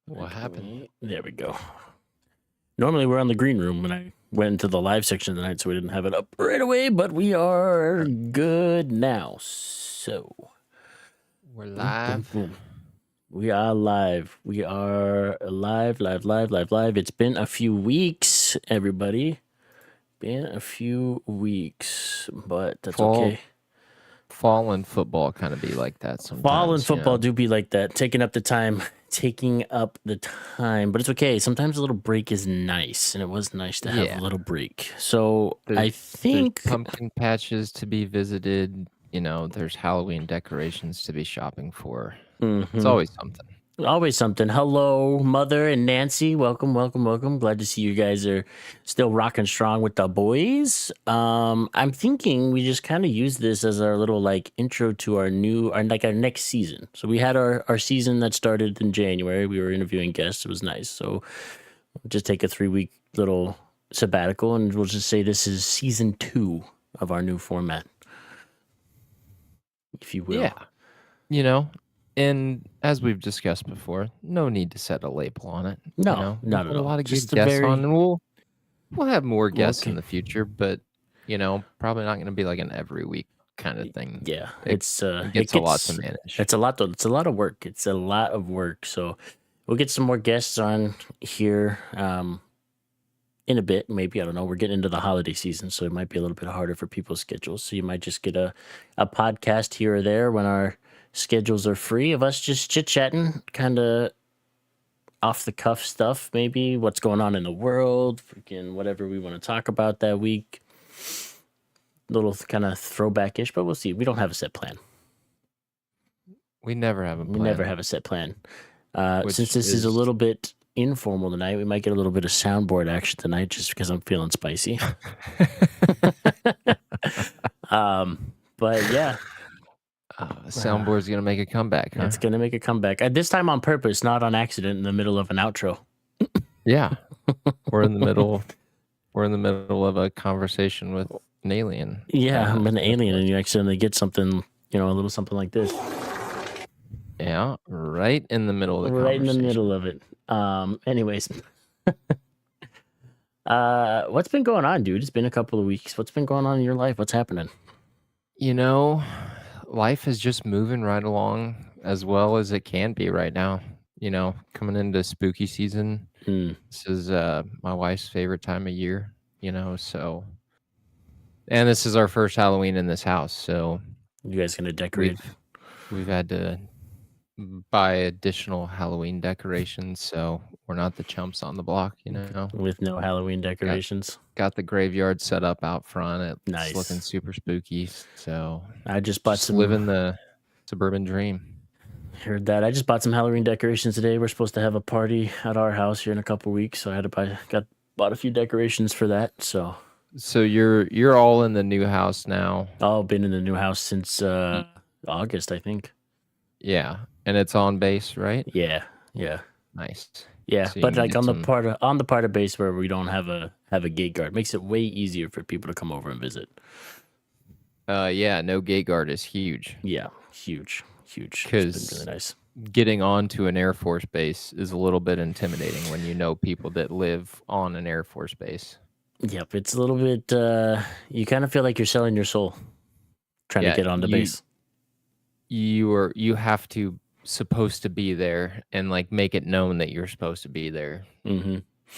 What happened? There we go. Normally we're on the green room when I went into the live section tonight, so we didn't have it up right away, but we are good now. So We're live. boom. We are live. We are live. It's been a few weeks, everybody. Been a few weeks, but that's okay. Fall and football kind of be like that sometimes. Fall and football do be like that, taking up the time, but it's okay. Sometimes a little break is nice, and it was nice to have a little break. So I think there's pumpkin patches to be visited. There's Halloween decorations to be shopping for. It's always something. Always something. Hello, Mother and Nancy. Welcome. Glad to see you guys are still rocking strong with the boys. I'm thinking we just kind of use this as our little intro to our next season. So we had our season that started in January. We were interviewing guests. It was nice. So we'll just take a 3-week little sabbatical, and we'll just say this is season 2 of our new format, if you will. Yeah. And as we've discussed before, no need to set a label on it. No, not at all. A lot of just good guests on, and we'll have more guests in the future, but probably not going to be like an every week kind of thing. Yeah, it gets a lot to manage. It's a lot of work. It's a lot of work. So we'll get some more guests on here in a bit. Maybe, I don't know. We're getting into the holiday season, so it might be a little bit harder for people's schedules. So you might just get a podcast here or there when our schedules are free of us just chit-chatting, kind of off the cuff stuff, maybe what's going on in the world, freaking whatever we want to talk about that week. Little kind of throwback-ish, but we'll see. We don't have a set plan. We never have a plan. We never have a set plan. Since this is a little bit informal tonight, we might get a little bit of soundboard action tonight just because I'm feeling spicy. But yeah. Soundboard's going to make a comeback, huh? It's going to make a comeback. This time on purpose, not on accident in the middle of an outro. Yeah. We're in the middle of a conversation with an alien. Yeah, I'm an alien, and you accidentally get something, a little something like this. Yeah, right in the middle of the conversation. Right in the middle of it. Anyways. What's been going on, dude? It's been a couple of weeks. What's been going on in your life? What's happening? Life is just moving right along as well as it can be right now. coming into spooky season. Mm. This is my wife's favorite time of year, so and this is our first Halloween in this house, so You guys gonna decorate? we've had to buy additional Halloween decorations, so we're not the chumps on the block, With no Halloween decorations. Got the graveyard set up out front. It's looking Nice. super spooky, so I just bought just some. living the suburban dream. Heard that. I just bought some Halloween decorations today. We're supposed to have a party at our house here in a couple weeks, so I had to bought a few decorations for that. So you're all in the new house now. I've been in the new house since August, I think. Yeah, and it's on base, right? Yeah. Nice. Yeah, So you but can like get on the part of base where we don't have a gate guard, makes it way easier for people to come over and visit. Yeah, no gate guard is huge. Yeah, huge. It's been Because really nice. getting onto an Air Force base is a little bit intimidating when you know people that live on an Air Force base. Yep, it's a little bit. You kind of feel like you're selling your soul trying to get on the base. You have to supposed to be there and like make it known that you're supposed to be there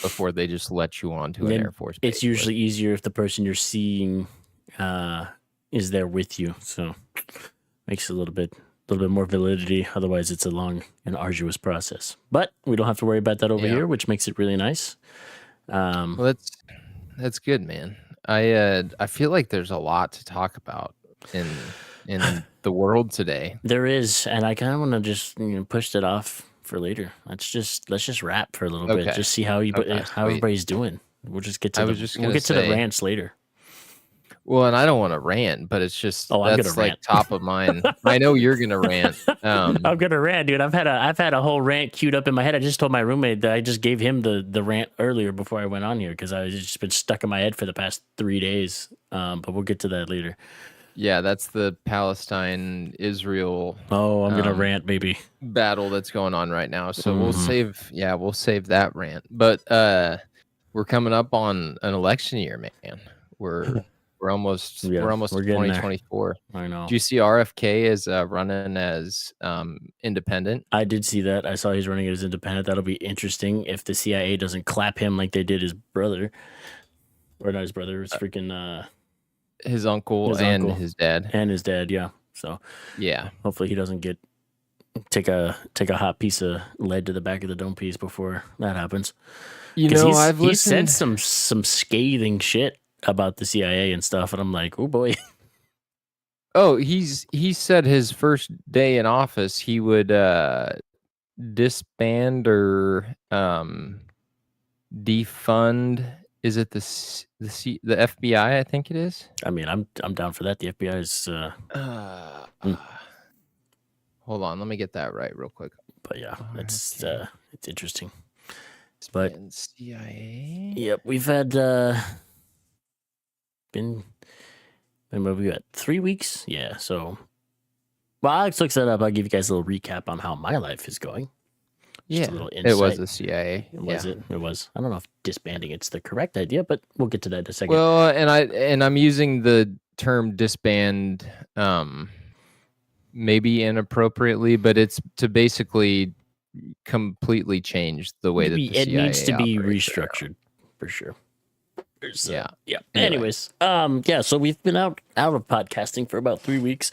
before they just let you onto an Air Force base. It's usually easier if the person you're seeing is there with you, so makes it a little bit more validity. Otherwise, it's a long and arduous process. But we don't have to worry about that over here, which makes it really nice. Well, that's good, man. I feel like there's a lot to talk about in the world today. There is, and I kind of want to just push it off for later. Let's just rap for a little bit, just see how everybody's doing. We'll just get to the rants later. Well, and I don't want to rant, but it's just I'm that's gonna like rant. top of mind. I know you're gonna rant. I'm gonna rant, dude. I've had a whole rant queued up in my head. I just told my roommate that I just gave him the rant earlier before I went on here because I just been stuck in my head for the past 3 days. But we'll get to that later. Yeah, that's the Palestine-Israel. Oh, I'm gonna rant, baby. Battle that's going on right now. So we'll save that rant. But we're coming up on an election year, man. We're almost to 2024. I know. Do you see RFK is running as independent? I did see that. I saw he's running as independent. That'll be interesting if the CIA doesn't clap him like they did his brother, or not his brother. It's freaking his uncle and his dad. Yeah. So yeah, hopefully he doesn't take a hot piece of lead to the back of the dome piece before that happens. He said some scathing shit about the CIA and stuff, and I'm like, oh boy. Oh, he said his first day in office he would disband or defund. Is it the FBI? I think it is. I mean, I'm down for that. The FBI is. Hold on, let me get that right real quick. But yeah, it's interesting. But CIA. Yep, we've had been what we got 3 weeks. Yeah, so while Alex looks that up, I'll give you guys a little recap on how my life is going. Just a little insight. It was the CIA. It was. I don't know if disbanding it's the correct idea, but we'll get to that in a second. Well, and I'm using the term disband maybe inappropriately, but it's to basically completely change the way that the CIA needs to be restructured for sure. Yeah. Anyways, so we've been out of podcasting for about 3 weeks.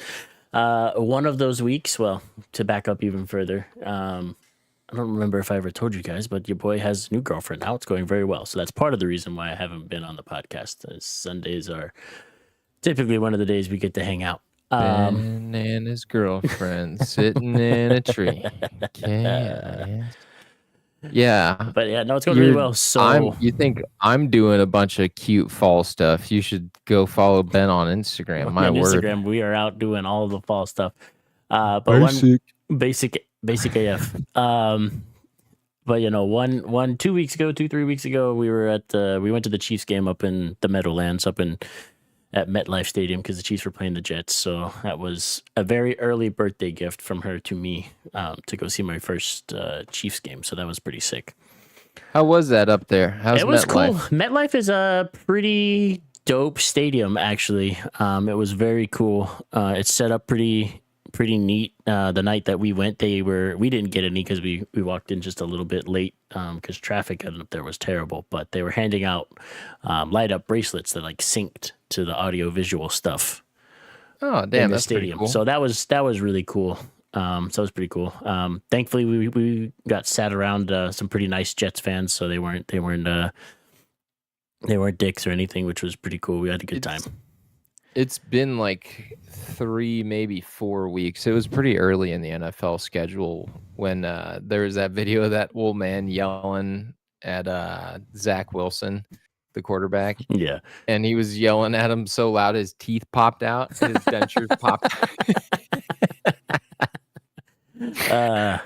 One of those weeks, well, to back up even further, I don't remember if I ever told you guys, but your boy has a new girlfriend now. It's going very well. So that's part of the reason why I haven't been on the podcast. Sundays are typically one of the days we get to hang out. Ben and his girlfriend sitting in a tree. Yeah. But yeah, no, it's going really well. So you think I'm doing a bunch of cute fall stuff. You should go follow Ben on Instagram. My word. Instagram, we are out doing all the fall stuff. But basic AF. But 3 weeks ago, we went to the Chiefs game up in the Meadowlands at MetLife Stadium because the Chiefs were playing the Jets. So that was a very early birthday gift from her to me to go see my first Chiefs game. So that was pretty sick. How was that up there? How's it was MetLife? Cool. MetLife is a pretty dope stadium, actually. It was very cool. It's set up pretty pretty neat. The night that we went, we didn't get any because we walked in just a little bit late because traffic up there was terrible. But they were handing out light up bracelets that like synced to the audio visual stuff. Oh damn, that's stadium. Pretty cool. So that was really cool. So it was pretty cool. Thankfully, we got sat around some pretty nice Jets fans, so they weren't dicks or anything, which was pretty cool. We had a good time. It's been like 3, maybe 4 weeks. It was pretty early in the NFL schedule when there was that video of that old man yelling at Zach Wilson, the quarterback. Yeah. And he was yelling at him so loud his teeth popped out. His dentures popped out.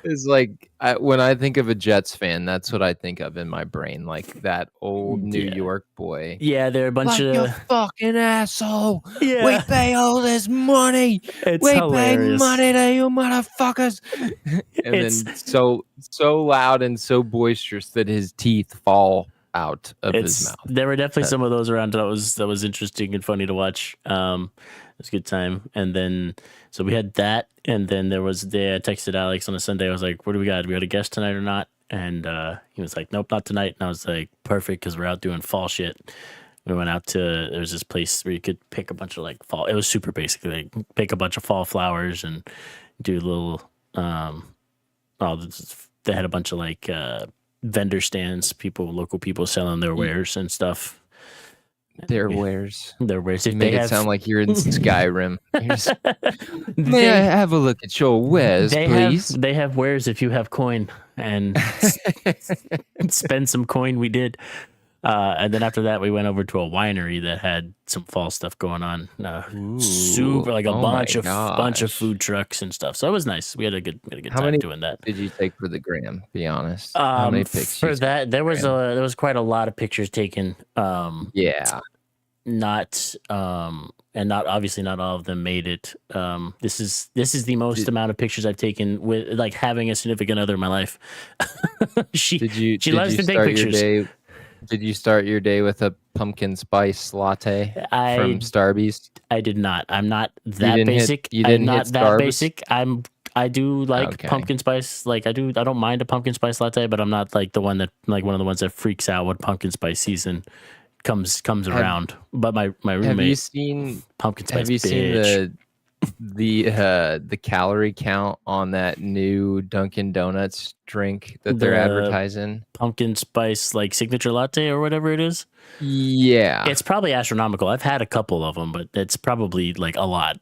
It's like when I think of a Jets fan, that's what I think of in my brain, like that old New York boy. Yeah, they're a bunch like of you fucking asshole. Yeah. We pay all this money. We pay money to you motherfuckers. And then so loud and so boisterous that his teeth fall out of his mouth. There were definitely some of those around that was interesting and funny to watch. It was a good time. And then so we had that, and then I texted Alex on a Sunday. I was like, what do we got? Do we got a guest tonight or not? And he was like, nope, not tonight. And I was like, perfect, because we're out doing fall shit. We went out there was this place where you could pick a bunch of like fall. It was super basic. Like pick a bunch of fall flowers and do a little they had a bunch of like vendor stands, local people selling their wares and stuff. Their wares. You make it sound like you're in Skyrim. May I have a look at your wares, please? They have wares if you have coin, and spend some coin. We did. And then after that, we went over to a winery that had some fall stuff going on. Super, like a bunch of food trucks and stuff. So it was nice. We had a good time doing that. Did you take for the gram? Be honest. How many pictures? For that, there was quite a lot of pictures taken. Yeah. Not obviously not all of them made it. This is the most amount of pictures I've taken with like having a significant other in my life. She loves to take pictures. Did you start your day with a pumpkin spice latte from Starbucks? I did not. I'm not that basic. I'm not that basic. I do like pumpkin spice. Like I don't mind a pumpkin spice latte, but I'm not like one of the ones that freaks out when pumpkin spice season comes around. But my roommate, have you seen pumpkin spice? Have you seen the calorie count on that new Dunkin' Donuts drink that they're advertising? Pumpkin spice like signature latte or whatever it is. Yeah, it's probably astronomical. I've had a couple of them, but it's probably like a lot.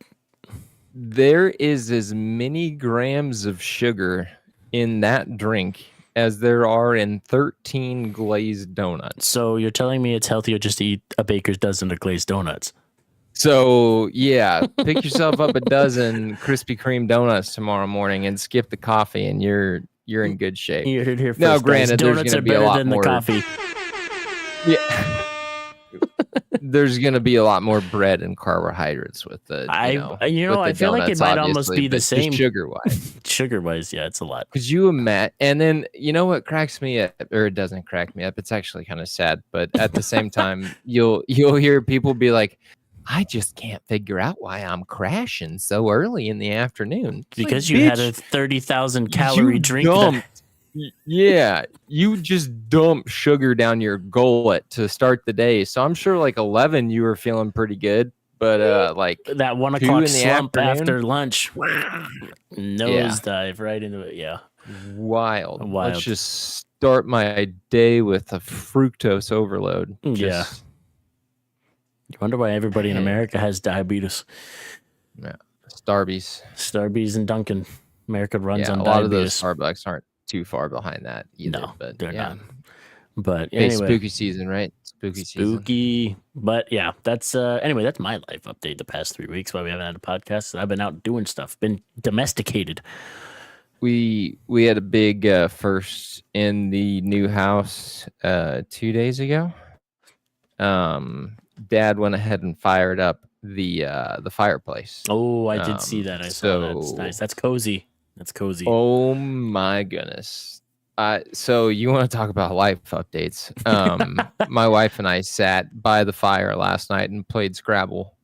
There is as many grams of sugar in that drink as there are in 13 glazed donuts. So you're telling me it's healthier just to eat a baker's dozen of glazed donuts? So yeah, pick yourself up a dozen Krispy Kreme donuts tomorrow morning and skip the coffee, and you're in good shape. You heard it here first. Now, granted, donuts are better than the coffee. Yeah. There's going to be a lot more bread and carbohydrates with the. I feel like it might almost be the same sugar wise. Sugar wise, yeah, it's a lot. Could you imagine? And then you know what cracks me up, or it doesn't crack me up. It's actually kind of sad, but at the same time, you'll hear people be like, "I just can't figure out why I'm crashing so early in the afternoon." Because you had a 30,000 calorie drink. Yeah, you just dump sugar down your gullet to start the day. So I'm sure like 11 you were feeling pretty good, but like that 1 o'clock slump after lunch, nosedive right into it. Yeah, wild. Let's just start my day with a fructose overload. Yeah. You wonder why everybody in America has diabetes. Yeah, Starbucks and Dunkin'. America runs on a diabetes. lot of those Starbucks aren't too far behind that either. No, but they're not. But anyway, spooky season, right? Spooky. But yeah, that's that's my life update the past 3 weeks while we haven't had a podcast. I've been out doing stuff, been domesticated. We had a big first in the new house 2 days ago. Dad went ahead and fired up the fireplace. Oh, I did see that. I saw that. It's nice. That's cozy. Oh my goodness. So you want to talk about life updates? My wife and I sat by the fire last night and played Scrabble.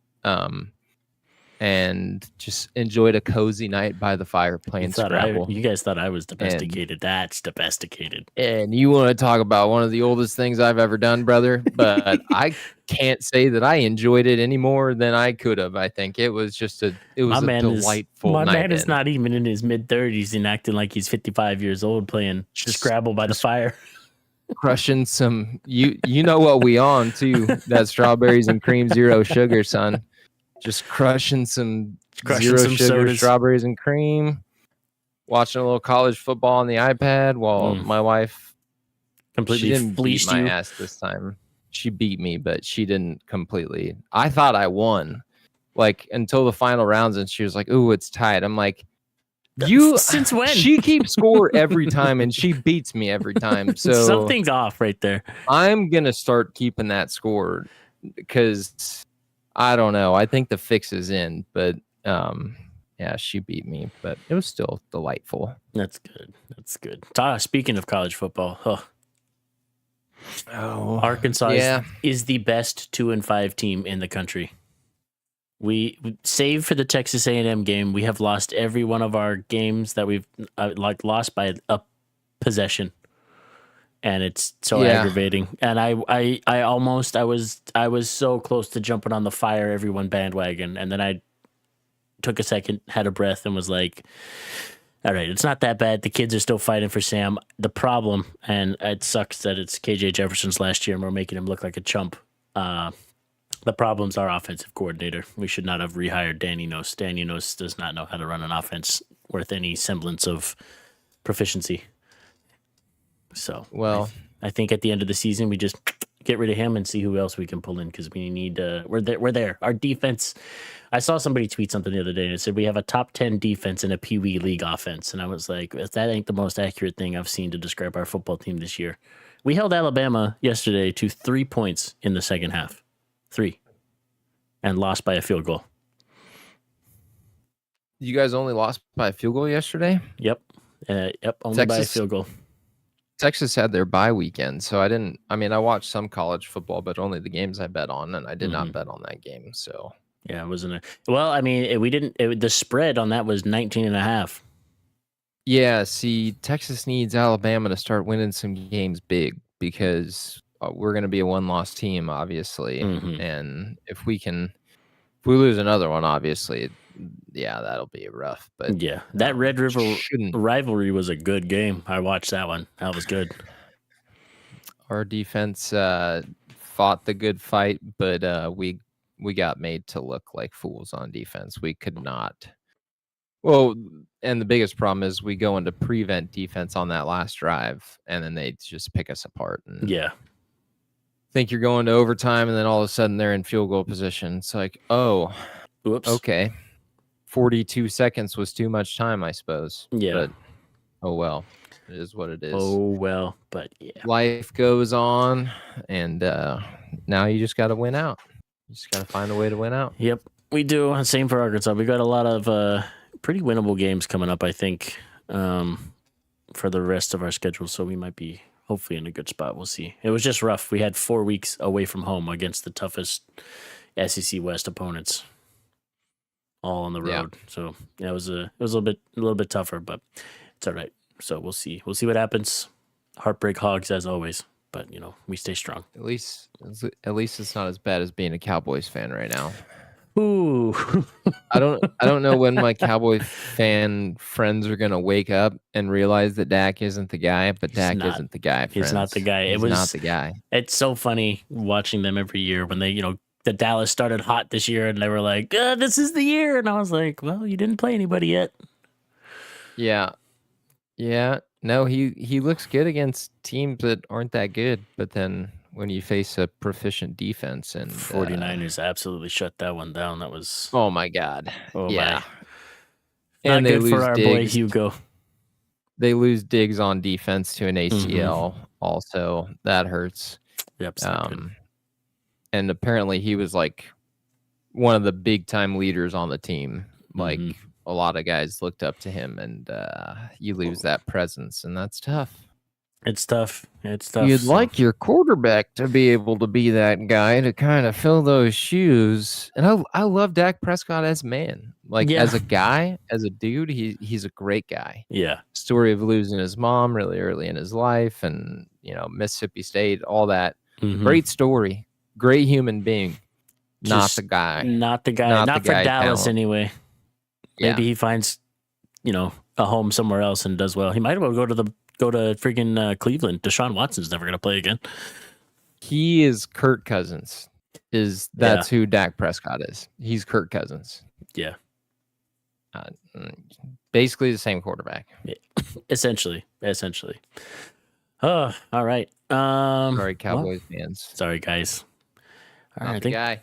and just enjoyed a cozy night by the fire playing Scrabble. You guys thought I was domesticated. That's domesticated. And you want to talk about one of the oldest things I've ever done, brother, but I can't say that I enjoyed it any more than I could have. I think it was just a delightful night. My man is not even in his mid-30s and acting like he's 55 years old playing Scrabble by the fire. Crushing some, you know what we on too, that strawberries and cream, zero sugar, son. Just crushing some zero sugar sodas. Strawberries and cream. Watching a little college football on the iPad while my wife completely didn't beat my ass this time. She beat me, but she didn't completely. I thought I won, like until the final rounds, and she was like, "Ooh, it's tied." I'm like, "You since when?" She keeps score every time, and she beats me every time. So something's off right there. I'm gonna start keeping that score because I don't know. I think the fix is in, but yeah, she beat me, but it was still delightful. That's good. That's good. Speaking of college football, Arkansas is the best 2-5 team in the country. We save for the Texas A&M game. We have lost every one of our games that we've lost by a possession, and it's so aggravating. And I was so close to jumping on the fire everyone bandwagon, and then I took a second, had a breath, and was like, all right, it's not that bad. The kids are still fighting for Sam. The problem, and it sucks that it's KJ Jefferson's last year and we're making him look like a chump. The problem's our offensive coordinator. We should not have rehired Dan Enos. Dan Enos does not know how to run an offense worth any semblance of proficiency. So, well, I think at the end of the season, we just get rid of him and see who else we can pull in because we need. We're there. Our defense. I saw somebody tweet something the other day and it said we have a top 10 defense in a Pee Wee League offense, and I was like, that ain't the most accurate thing I've seen to describe our football team this year. We held Alabama yesterday to 3 points in the second half, 3, and lost by a field goal. You guys only lost by a field goal yesterday? Yep. Only by a field goal. Texas had their bye weekend, so I watched some college football, but only the games I bet on, and I did not bet on that game. So yeah, it wasn't we didn't. The spread on that was 19.5. Yeah, see, Texas needs Alabama to start winning some games big because we're going to be a one-loss team, obviously, and if we lose another one, obviously. Yeah, that'll be rough. But yeah, that Red River rivalry was a good game. I watched that one. That was good. Our defense fought the good fight, but we got made to look like fools on defense. We could not. Well, and the biggest problem is we go into prevent defense on that last drive, and then they just pick us apart. And think you're going to overtime, and then all of a sudden they're in field goal position. It's like, oh, oops, okay. 42 seconds was too much time, I suppose. Yeah. But, oh, well. It is what it is. Oh, well. But, yeah. Life goes on, and now you just got to win out. You just got to find a way to win out. Yep, we do. Same for Arkansas. We got a lot of pretty winnable games coming up, I think, for the rest of our schedule. So we might be hopefully in a good spot. We'll see. It was just rough. We had 4 weeks away from home against the toughest SEC West opponents. All on the road, so yeah, it was a little bit tougher, but it's all right. So we'll see what happens. Heartbreak Hogs as always, but we stay strong. At least it's not as bad as being a Cowboys fan right now. Ooh, I don't know when my Cowboy fan friends are gonna wake up and realize that Dak isn't the guy, but Dak isn't the guy. Friends. He's not the guy. He's not the guy. It's so funny watching them every year when they the Dallas started hot this year, and they were like, this is the year. And I was like, well, you didn't play anybody yet. Yeah. No, he looks good against teams that aren't that good. But then when you face a proficient defense and 49ers absolutely shut that one down. That was... Oh, my God. Oh, yeah. Not and good for our boy Hugo. They lose Diggs on defense to an ACL also. That hurts. Yep. And apparently he was like one of the big time leaders on the team. Like a lot of guys looked up to him, and you lose that presence, and that's tough. It's tough. It's tough. You'd like your quarterback to be able to be that guy to kind of fill those shoes. And I love Dak Prescott as a man. Like Yeah. as a guy, as a dude, he's a great guy. Yeah. Story of losing his mom really early in his life and, Mississippi State, all that. Great story. Great human being. Just not the guy. Not the guy. Not Not the for guy Dallas talent. anyway. Yeah. Maybe he finds, a home somewhere else and does well. He might well go to freaking Cleveland. Deshaun Watson's never gonna play again. He is Kirk Cousins. That's who Dak Prescott is. He's Kirk Cousins. Yeah. Basically the same quarterback. Yeah. Essentially. Oh, all right. Sorry, Cowboys fans. Sorry, guys. All right, guy.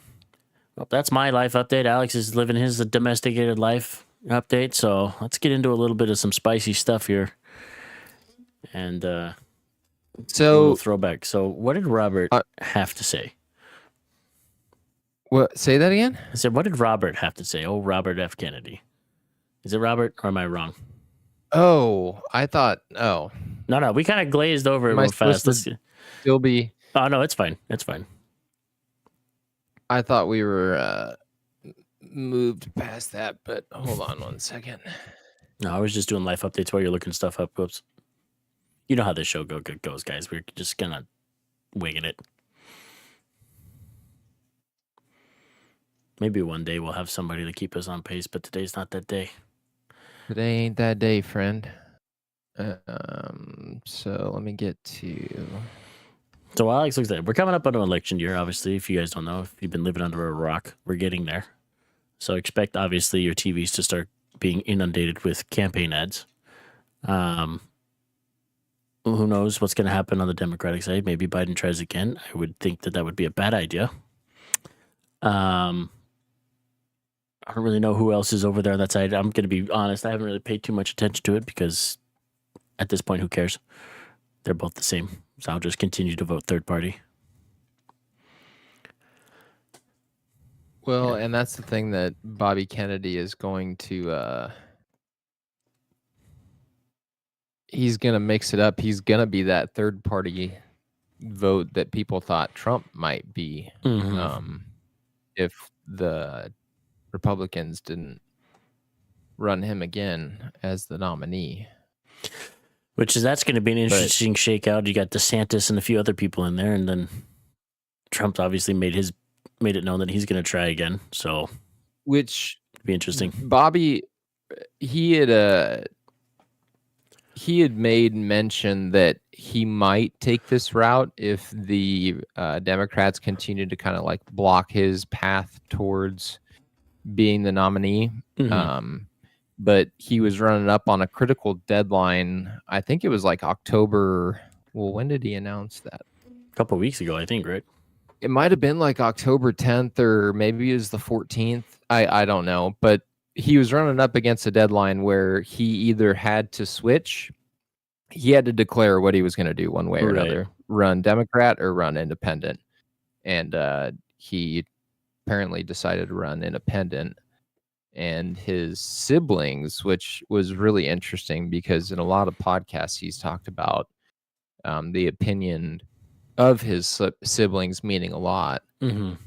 Well, that's my life update. Alex is living his domesticated life update. So let's get into a little bit of some spicy stuff here. And so throwback. So what did Robert have to say? What? Say that again? I said, what did Robert have to say? Oh, Robert F. Kennedy. Is it Robert or am I wrong? Oh, I thought. Oh, no. We kind of glazed over it real fast. Still be. Oh no, it's fine. It's fine. I thought we were moved past that, but hold on one second. No, I was just doing life updates while you're looking stuff up. Whoops. You know how this show goes, guys. We're just kind of winging it. Maybe one day we'll have somebody to keep us on pace, but today's not that day. Today ain't that day, friend. So let me get to. So while Alex looks at it, we're coming up on an election year, obviously. If you guys don't know, if you've been living under a rock, we're getting there. So expect, obviously, your TVs to start being inundated with campaign ads. Who knows what's going to happen on the Democratic side? Maybe Biden tries again. I would think that would be a bad idea. I don't really know who else is over there on that side. I'm going to be honest. I haven't really paid too much attention to it because at this point, who cares? They're both the same. So I'll just continue to vote third party. Well, and that's the thing that Bobby Kennedy is going to he's going to mix it up. He's going to be that third party vote that people thought Trump might be if the Republicans didn't run him again as the nominee. That's going to be an interesting shakeout. You got DeSantis and a few other people in there, and then Trump's obviously made it known that he's going to try again. So, which would be interesting. Bobby, he had made mention that he might take this route if the Democrats continue to kind of like block his path towards being the nominee. But he was running up on a critical deadline. I think it was like October. Well, when did he announce that? A couple of weeks ago, I think, right? It might have been like October 10th or maybe it was the 14th. I don't know. But he was running up against a deadline where he either had to switch. He had to declare what he was going to do one way or another. Run Democrat or run independent. And he apparently decided to run independent. And his siblings, which was really interesting because in a lot of podcasts he's talked about the opinion of his siblings meaning a lot. And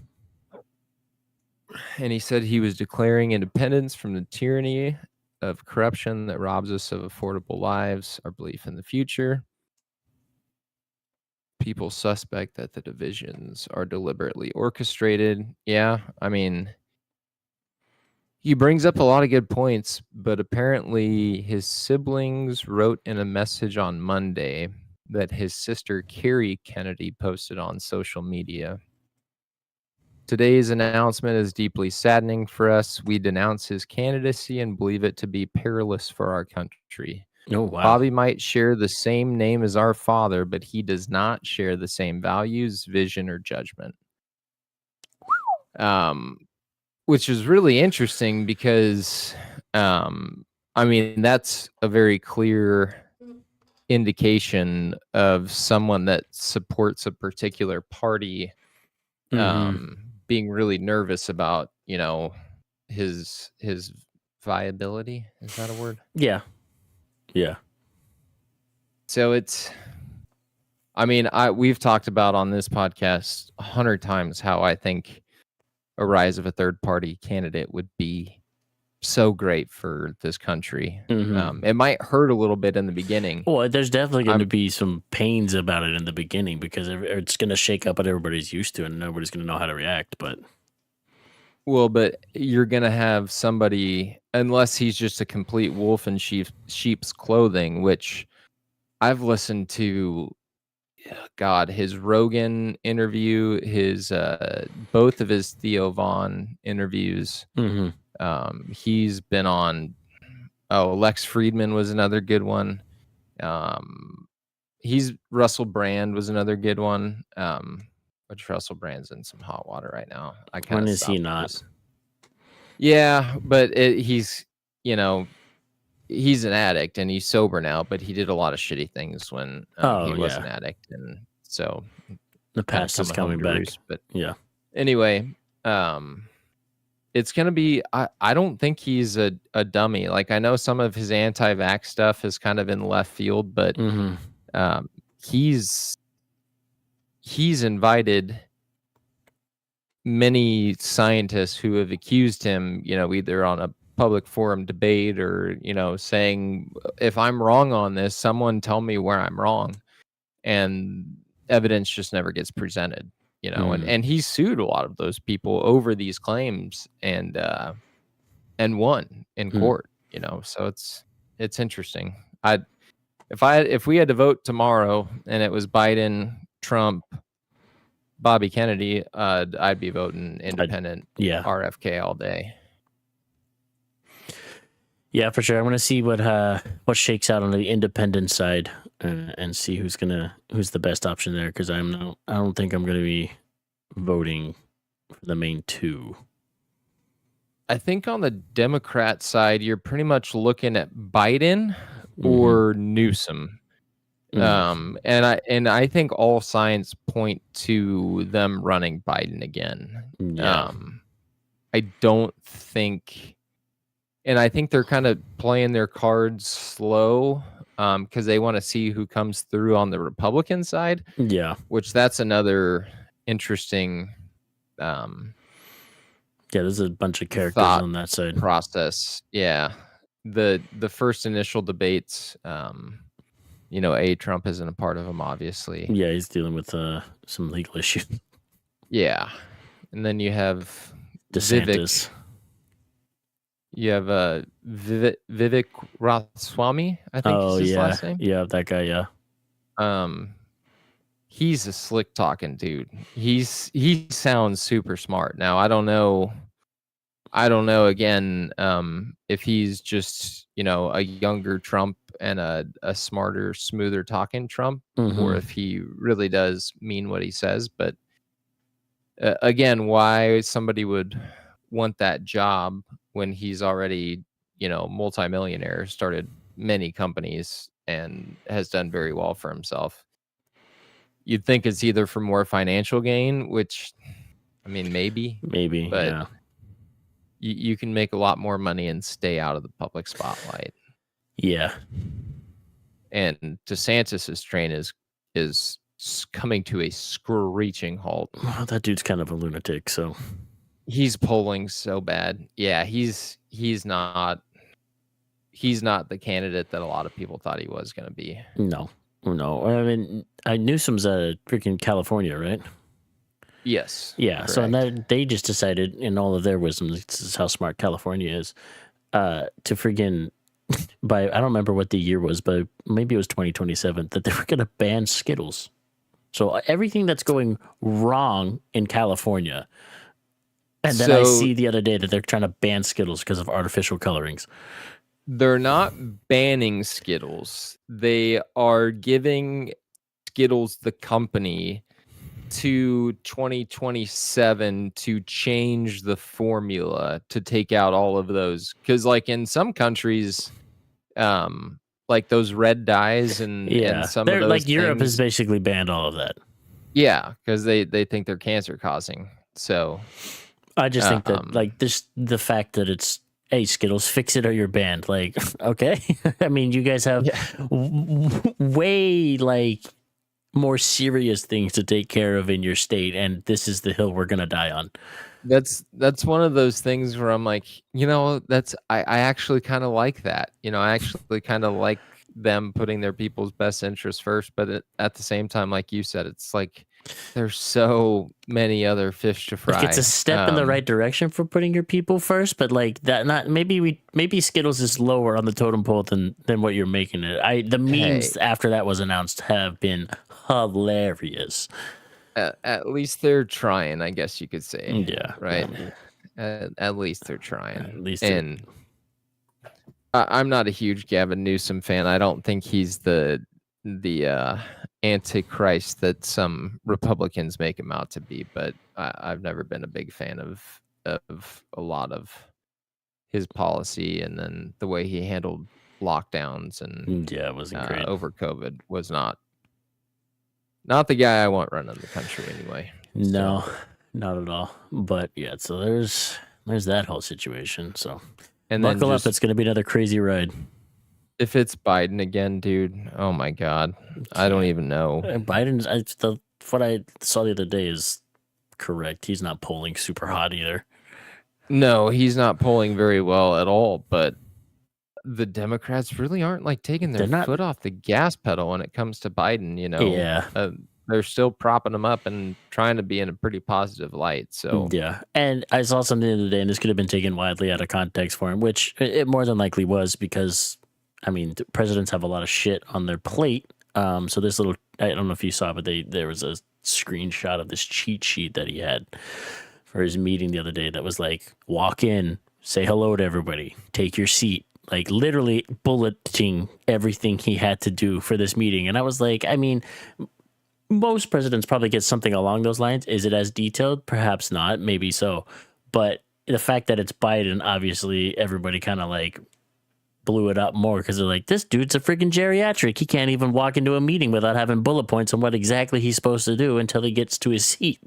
he said he was declaring independence from the tyranny of corruption that robs us of affordable lives, our belief in the future. People suspect that the divisions are deliberately orchestrated. Yeah, I mean, he brings up a lot of good points, but apparently his siblings wrote in a message on Monday that his sister Carrie Kennedy posted on social media. Today's announcement is deeply saddening for us. We denounce his candidacy and believe it to be perilous for our country. Oh, wow. Bobby might share the same name as our father, but he does not share the same values, vision, or judgment. Which is really interesting because, I mean, that's a very clear indication of someone that supports a particular party being really nervous about, his viability. Is that a word? Yeah. So it's I mean, we've talked about on this podcast 100 times how I think a rise of a third party candidate would be so great for this country. It might hurt a little bit in the beginning. Well, there's definitely going to be some pains about it in the beginning because it's going to shake up what everybody's used to and nobody's going to know how to react. But you're going to have somebody, unless he's just a complete wolf in sheep's clothing, which I've listened to. God, his Rogan interview, his both of his Theo Vaughn interviews. He's been on. Oh, Lex Friedman was another good one. Russell Brand was another good one. Which Russell Brand's in some hot water right now. When is he not? Yeah, but he's he's an addict and he's sober now, but he did a lot of shitty things when he was an addict, and so the past is coming back. But yeah, anyway, it's gonna be. I don't think he's a dummy. Like, I know some of his anti-vax stuff is kind of in left field, but he's invited many scientists who have accused him, either on a public forum debate or, saying, if I'm wrong on this, someone tell me where I'm wrong. And evidence just never gets presented, and he sued a lot of those people over these claims and won in court, so it's interesting. If we had to vote tomorrow and it was Biden, Trump, Bobby Kennedy, I'd be voting independent. RFK all day. Yeah, for sure. I'm gonna see what shakes out on the independent side and see who's the best option there, because I don't think I'm gonna be voting for the main two. I think on the Democrat side, you're pretty much looking at Biden or Newsom. And I think all signs point to them running Biden again. I don't think, and I think they're kind of playing their cards slow because they want to see who comes through on the Republican side. Yeah, which that's another interesting. There's a bunch of characters on that side. Process. Yeah, the first initial debates. Trump isn't a part of them, obviously. Yeah, he's dealing with some legal issues. Yeah, and then you have DeSantis. You have Vivek Ramaswamy, I think is his last name. Yeah, that guy. Yeah. He's a slick talking dude. He sounds super smart. Now I don't know. Again, if he's just a younger Trump and a smarter, smoother talking Trump, or if he really does mean what he says. But again, why somebody would want that job when he's already multimillionaire, started many companies, and has done very well for himself? You'd think it's either for more financial gain, which, I mean, maybe, but yeah. You can make a lot more money and stay out of the public spotlight. Yeah. And DeSantis's train is coming to a screeching halt. Well, that dude's kind of a lunatic, so he's polling so bad. Yeah, he's not the candidate that a lot of people thought he was going to be. No. I mean, Newsom's freaking California, right? Yes. Yeah. Correct. So they just decided, in all of their wisdom, this is how smart California is, to friggin' I don't remember what the year was, but maybe it was 2027, that they were going to ban Skittles. So everything that's going wrong in California. And then I see the other day that they're trying to ban Skittles because of artificial colorings. They're not banning Skittles. They are giving Skittles, the company, to 2027 to change the formula to take out all of those. Because like in some countries, like those red dyes and some of those like Europe has basically banned all of that. Yeah, because they think they're cancer causing. So I just think that like the fact that it's, hey, Skittles, fix it or you're banned. Like, okay. I mean, you guys have way more serious things to take care of in your state, and this is the hill we're gonna die on. That's one of those things where I'm like, I actually kind of like that. I actually kind of like them putting their people's best interests first, but at the same time, like you said, it's like there's so many other fish to fry. Like, it's a step in the right direction for putting your people first, but like that, not maybe Skittles is lower on the totem pole than what you're making it. The memes after that was announced have been hilarious. At least they're trying, I guess you could say. Yeah. Right. At least they're trying. At least. And I'm not a huge Gavin Newsom fan. I don't think he's the antichrist that some Republicans make him out to be, but I've never been a big fan of a lot of his policy, and then the way he handled lockdowns and it wasn't great over COVID was not the guy I want running the country anyway. No, not at all. But yeah, so there's that whole situation. So and buckle up, it's going to be another crazy ride. If it's Biden again, dude, oh my God, I don't even know. Biden's what I saw the other day is correct. He's not polling super hot either. No, he's not polling very well at all. But the Democrats really aren't like taking their foot off the gas pedal when it comes to Biden. Yeah. They're still propping him up and trying to be in a pretty positive light. So yeah, and I saw something the other day, and this could have been taken widely out of context for him, which it more than likely was, because I mean, presidents have a lot of shit on their plate. So this little, I don't know if you saw, but there was a screenshot of this cheat sheet that he had for his meeting the other day that was like, walk in, say hello to everybody, take your seat. Like literally bulleting everything he had to do for this meeting. And I was like, I mean, most presidents probably get something along those lines. Is it as detailed? Perhaps not. Maybe so. But the fact that it's Biden, obviously everybody kind of like blew it up more, because they're like, this dude's a freaking geriatric. He can't even walk into a meeting without having bullet points on what exactly he's supposed to do until he gets to his seat.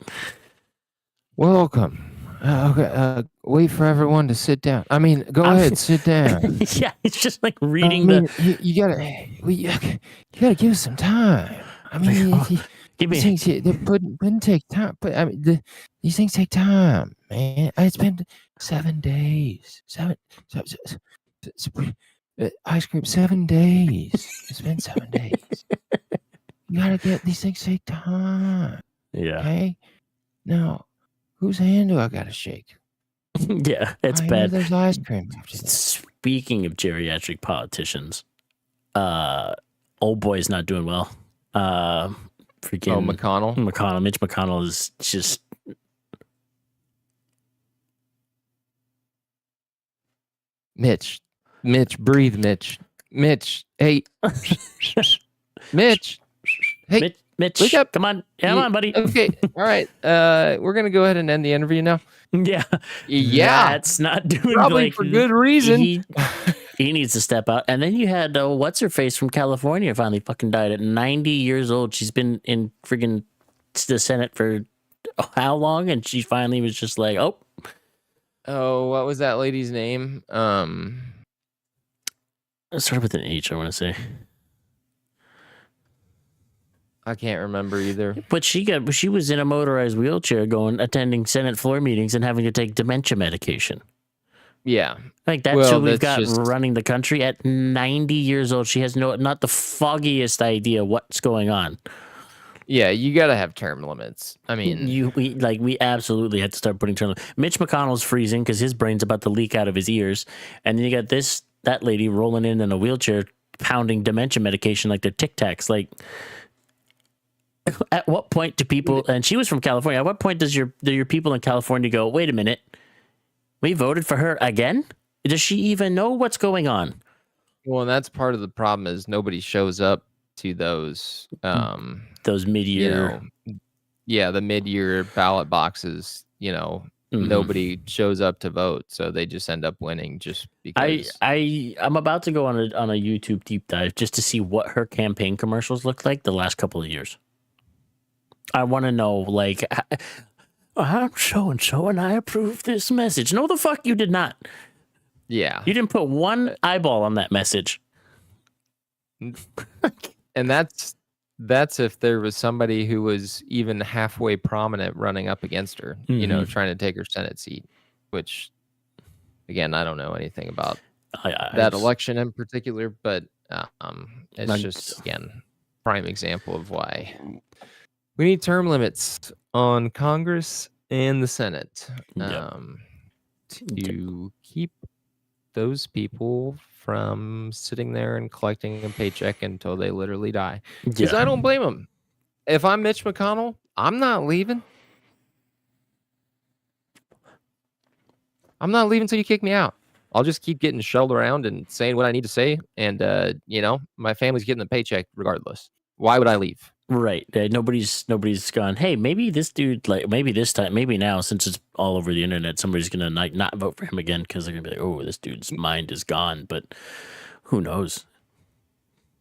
Welcome. Okay, wait for everyone to sit down. I mean, go ahead, sit down. Yeah, it's just like reading you gotta give us some time. I mean, these things wouldn't take time. But I mean, these things take time, man. It's been 7 days. Ice cream, 7 days. It's been 7 days. You gotta get these things take time. Yeah. Okay. Now, whose hand do I gotta shake? Yeah, it's bad. There's ice cream. Speaking of geriatric politicians, old boy's not doing well. McConnell. Mitch McConnell is just. Mitch, breathe, Mitch. Hey, Mitch. Hey, Mitch, wake up! Come on, buddy. Okay, all right. We're gonna go ahead and end the interview now. Yeah. That's not doing probably for good reason. He needs to step out. And then you had what's her face from California finally fucking died at 90 years old. She's been in friggin' the Senate for how long? And she finally was just like, oh, what was that lady's name? It started with an H, I want to say. I can't remember either. But she was in a motorized wheelchair attending Senate floor meetings and having to take dementia medication. Yeah. Like that's who we've got running the country at 90 years old. She has not the foggiest idea what's going on. Yeah, you got to have term limits. I mean, we absolutely had to start putting term limits. Mitch McConnell's freezing because his brain's about to leak out of his ears. And then you got that lady rolling in a wheelchair, pounding dementia medication like they're Tic Tacs. Like, at what point do people, and she was from California, at what point do your people in California go, wait a minute, we voted for her again? Does she even know what's going on? Well, and that's part of the problem is nobody shows up to those mid-year. The mid-year ballot boxes, nobody shows up to vote. So they just end up winning just because. I'm about to go on a YouTube deep dive just to see what her campaign commercials looked like the last couple of years. I want to know, like, I'm so-and-so and I approve this message. No, the fuck you did not. Yeah. You didn't put one eyeball on that message. And that's that's if there was somebody who was even halfway prominent running up against her, trying to take her Senate seat, which, again, I don't know anything about that election in particular, but it's just, again, prime example of why we need term limits on Congress and the Senate to keep those people from sitting there and collecting a paycheck until they literally die. Because I don't blame them. If I'm Mitch McConnell, I'm not leaving. I'm not leaving until you kick me out. I'll just keep getting shelled around and saying what I need to say. And, my family's getting the paycheck regardless. Why would I leave? Right. Nobody's gone, hey, maybe this dude, like, maybe this time, maybe now, since it's all over the internet, somebody's going to not vote for him again because they're going to be like, oh, this dude's mind is gone. But who knows?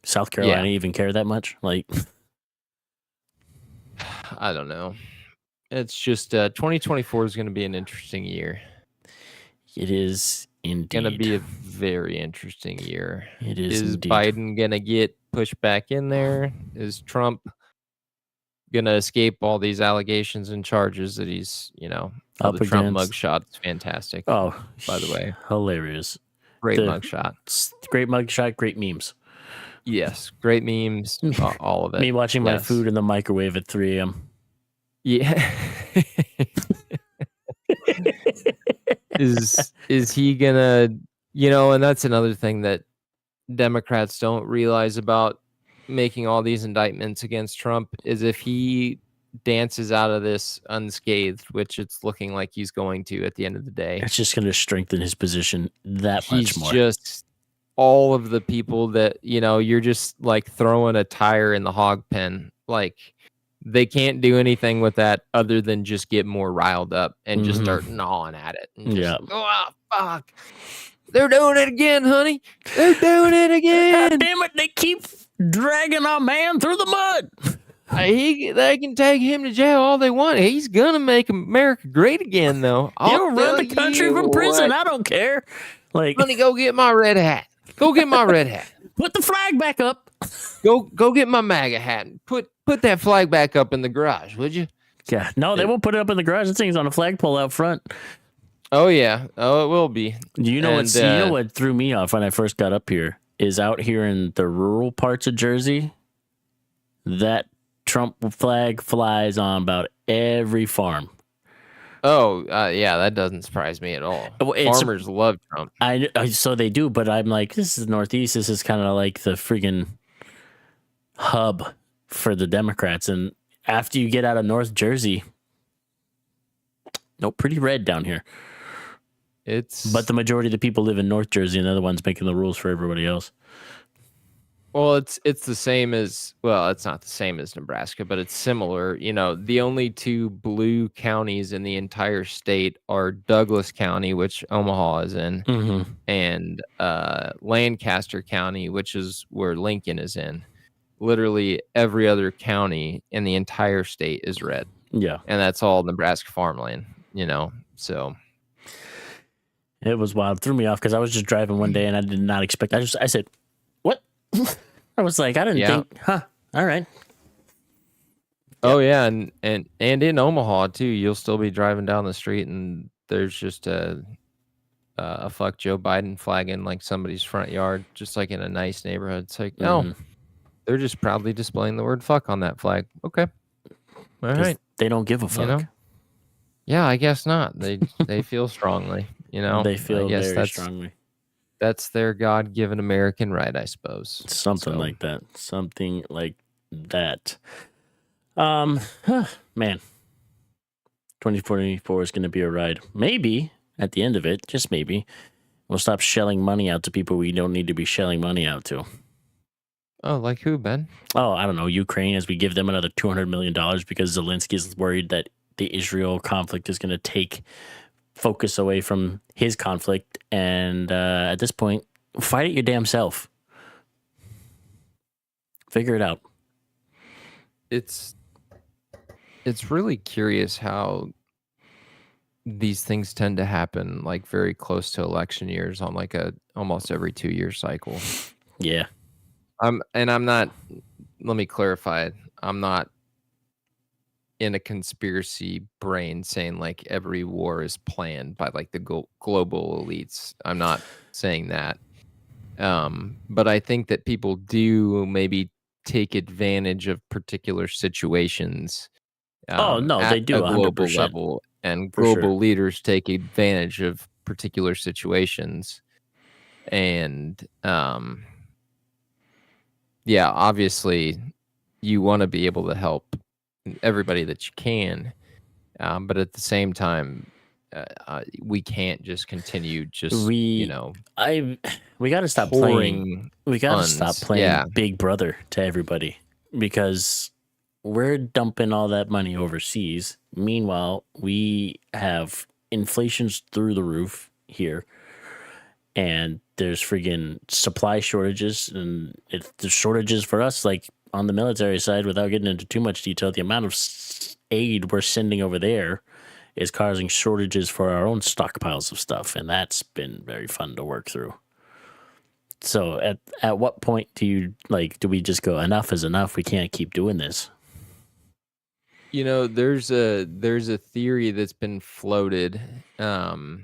South Carolina even care that much? Like, I don't know. It's just 2024 is going to be an interesting year. It is indeed going to be a very interesting year. It is indeed. Biden going to get pushed back in there? Is Trump going to escape all these allegations and charges that he's, up the Trump mugshot is fantastic. Oh, by the way, hilarious. Great mugshot. Great mugshot, great memes. Yes, great memes, all of it. Me watching my food in the microwave at 3 a.m. Yeah. Is he gonna, and that's another thing that Democrats don't realize about making all these indictments against Trump, is if he dances out of this unscathed, which it's looking like he's going to at the end of the day, it's just going to strengthen his position that much more. Just all of the people that, you're just like throwing a tire in the hog pen. Like, they can't do anything with that other than just get more riled up and just start gnawing at it. And just, oh, fuck. They're doing it again, honey. They're doing it again. God damn it. They keep dragging our man through the mud. They can take him to jail all they want. He's going to make America great again, though. He'll run the country from prison. I don't care. Like, honey, go get my red hat. Go get my red hat. Put the flag back up. Go get my MAGA hat. Put that flag back up in the garage, would you? Yeah. No, they won't put it up in the garage. This thing's on a flagpole out front. Oh, yeah. Oh, it will be. You know what threw me off when I first got up here is out here in the rural parts of Jersey, that Trump flag flies on about every farm. Oh, yeah, that doesn't surprise me at all. Farmers love Trump. So they do, but I'm like, this is Northeast. This is kind of like the friggin' hub for the Democrats. And after you get out of North Jersey, pretty red down here. But the majority of the people live in North Jersey, and they're the ones making the rules for everybody else. Well, it's the same as, well, it's not the same as Nebraska, but it's similar. The only two blue counties in the entire state are Douglas County, which Omaha is in, and Lancaster County, which is where Lincoln is in. Literally every other county in the entire state is red. Yeah. And that's all Nebraska farmland, so. It was wild. It threw me off because I was just driving one day and I did not expect. I said, what? I was like, I didn't think, all right. Oh, yeah. And in Omaha, too, you'll still be driving down the street and there's just a fuck Joe Biden flag in like somebody's front yard, just like in a nice neighborhood. It's like, no, they're just proudly displaying the word fuck on that flag. Okay. All right. They don't give a fuck. Yeah, I guess not. They feel strongly, They feel very strongly. That's their God-given American right, I suppose. Something like that. Something like that. Man, 2024 is going to be a ride. Maybe at the end of it, just maybe, we'll stop shelling money out to people we don't need to be shelling money out to. Oh, like who, Ben? Oh, I don't know. Ukraine, as we give them another $200 million because Zelensky is worried that the Israel conflict is going to take focus away from his conflict. And at this point, fight it your damn self. Figure it out. It's really curious how these things tend to happen like very close to election years on like a almost every 2-year cycle. Yeah. I'm not me clarify. I'm not in a conspiracy brain saying like every war is planned by like the global elites. I'm not saying that. But I think that people do maybe take advantage of particular situations Oh no, at they do a global 100% level, and for sure. global leaders take advantage of particular situations. And yeah, obviously you want to be able to help everybody that you can. But at the same time, we can't just continue just, We I we got to stop playing pouring we got to stop funds. playing Yeah. big brother to everybody because we're dumping all that money overseas. Meanwhile, we have inflation's through the roof here, and there's friggin' supply shortages, and there's shortages for us, like on the military side. Without getting into too much detail, the amount of aid we're sending over there is causing shortages for our own stockpiles of stuff, and that's been very fun to work through. So at what point do we just go, enough is enough, we can't keep doing this? There's a theory that's been floated, and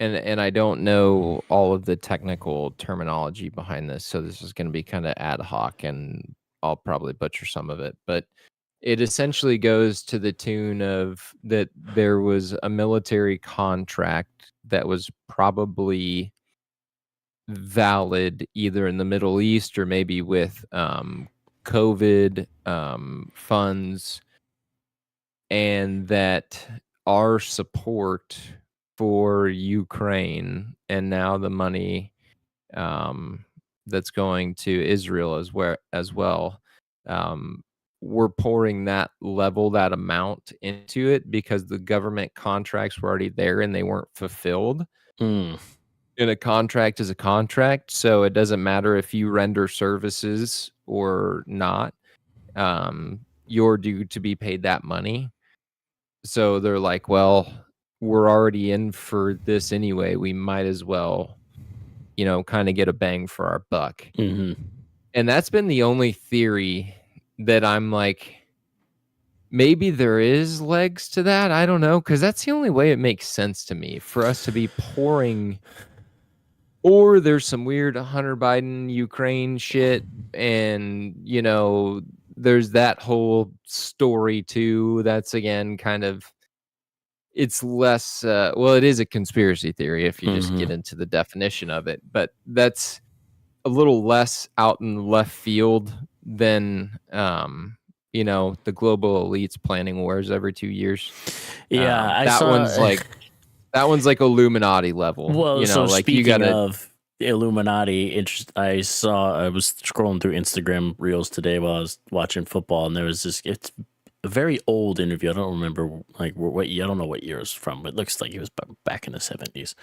I don't know all of the technical terminology behind this, so this is going to be kind of ad hoc, and I'll probably butcher some of it, but it essentially goes to the tune of that there was a military contract that was probably valid either in the Middle East or maybe with COVID funds, and that our support for Ukraine and now the money that's going to Israel as well. Um, we're pouring that amount into it because the government contracts were already there and they weren't fulfilled. Mm. And a contract is a contract, so it doesn't matter if you render services or not. You're due to be paid that money. So they're like, well, we're already in for this anyway. We might as well, kind of get a bang for our buck. Mm-hmm. And that's been the only theory that I'm like, maybe there is legs to that. I don't know, because that's the only way it makes sense to me for us to be pouring. Or there's some weird Hunter Biden Ukraine shit, and there's that whole story too. That's again kind of, it's less well, it is a conspiracy theory if you just get into the definition of it, but that's a little less out in left field than the global elites planning wars every 2 years. Yeah, I that saw one's like Illuminati level. Well, so like you speaking gotta. of Illuminati, I was scrolling through Instagram reels today while I was watching football, and there was it's a very old interview. I don't remember like what I don't know what year it's from, but it looks like it was back in the 70s.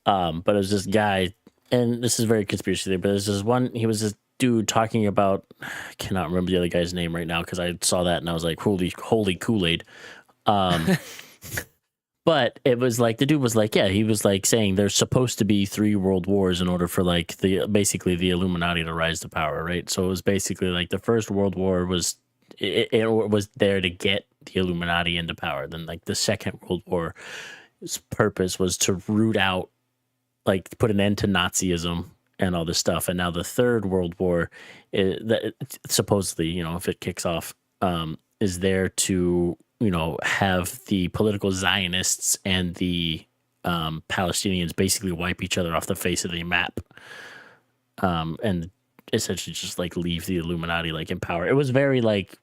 But it was this guy, and this is very conspiracy theory, but there's this one, he was this dude talking about, I cannot remember the other guy's name right now because I saw that and I was like, holy Kool-Aid. But it was like, the dude was like, yeah, he was like saying there's supposed to be 3 world wars in order for like basically the Illuminati to rise to power, right? So it was basically like the first world war was, it was there to get the Illuminati into power. Then like the second world war's purpose was to root out, like put an end to Nazism and all this stuff. And now the third world war, supposedly, if it kicks off, is there to, have the political Zionists and the Palestinians basically wipe each other off the face of the map, and essentially just like leave the Illuminati like in power. It was very like,